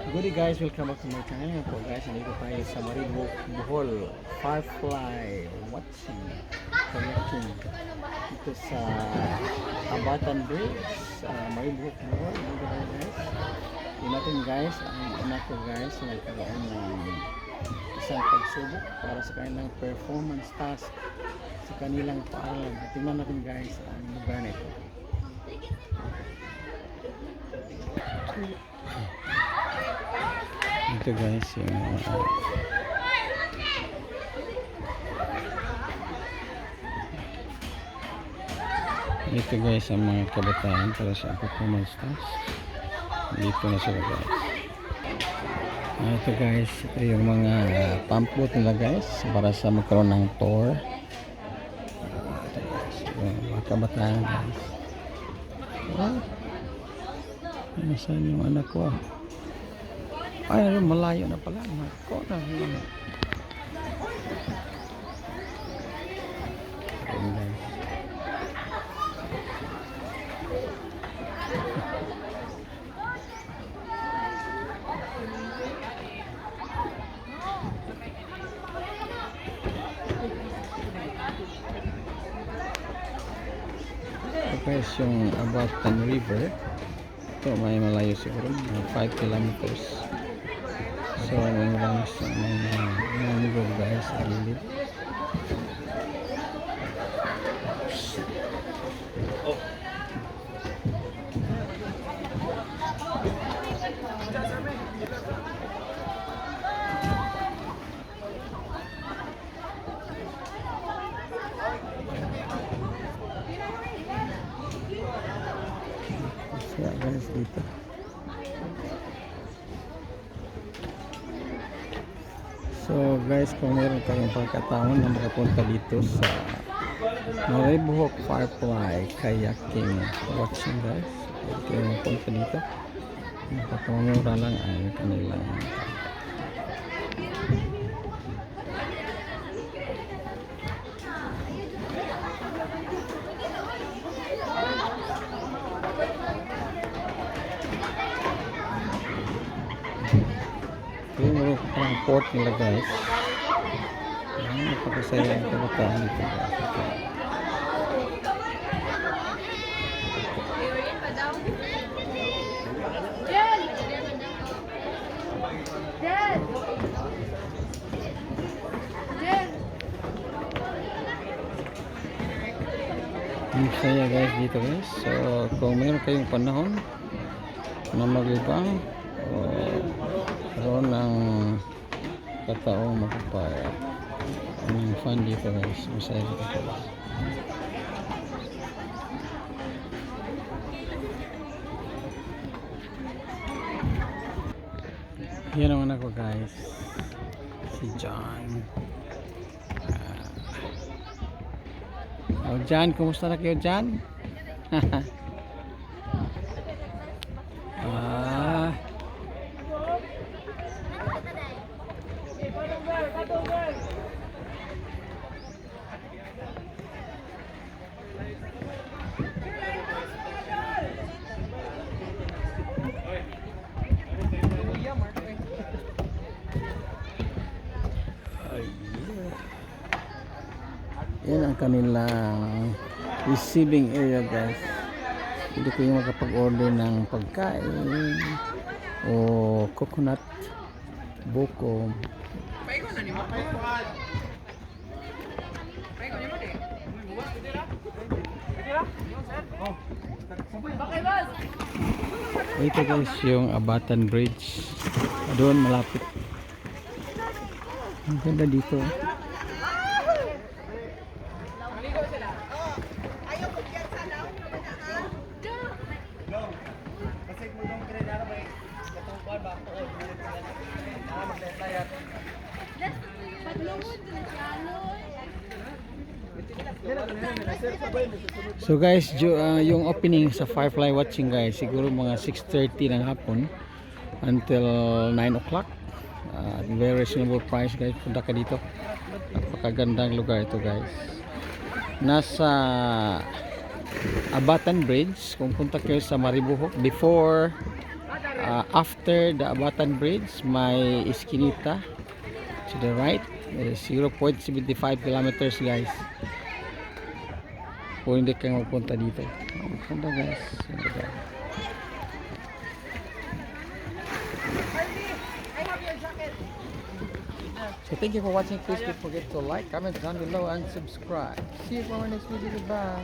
Good day guys, welcome back to my channel. Ngayon po guys, nandito tayo sa Maribo, Bohol, Firefly watching, kayaking dito sa Habatan Bridge, Maribo, Bohol. Nandito tayo guys. Yun natin guys, ang anak ko guys, nagkaroon ng isang pagsubok para sa kanilang performance task sa kanilang paaralan. Tingnan natin guys ang lugar nito. Ito guys yung ito guys ang mga kabataan para sa performance task. Dito na sila guys. Ito guys, ito yung mga pamphlet nila guys para sa magkaroon ng tour. Ito guys, yung mga kabataan guys. Nasaan yung anak ko? Ay, malayo na pala. Ako na yun. Guys, yung Habatan River. Ito may malayo siguro, 5 kilometers. So, ang rangs ng ligo guys, alilid. So, guys, dito. So guys, kung meron kayong pagkataon na makapunta dito sa Maribo Firefly kayaking watching guys, ito yung punta dito. Napakamura lang ang kanilang yung parang port nila guys. Napakasaya ang kabataan dito guys. Ang saya guys dito guys. So kung meron kayong panahon na maglibang o karoon ng kataong makapaya ang fun dito guys, masaya dito guys. Yan naman ako guys, si John. Oh John, kumusta na kayo John? Yan ang kanilang receiving area guys. Hindi kayo makapag-order ng pagkain o coconut, buko. Ito guys yung Habatan Bridge. Doon malapit. Ang ganda dito. So guys, yung opening sa Firefly watching guys, siguro mga 6:30 ng hapon until 9 o'clock. Very reasonable price guys, punta ka dito. Napakagandang lugar ito guys. Nasa Habatan Bridge, kung punta kayo sa Maribo before After the Abatan Bridge, may Eskinita to the right. 0.75 kilometers guys. Kung hindi kayo magpunta dito. Magpunta guys. So thank you for watching. Please don't forget to like, comment down below, and subscribe. See you for my next video. Goodbye.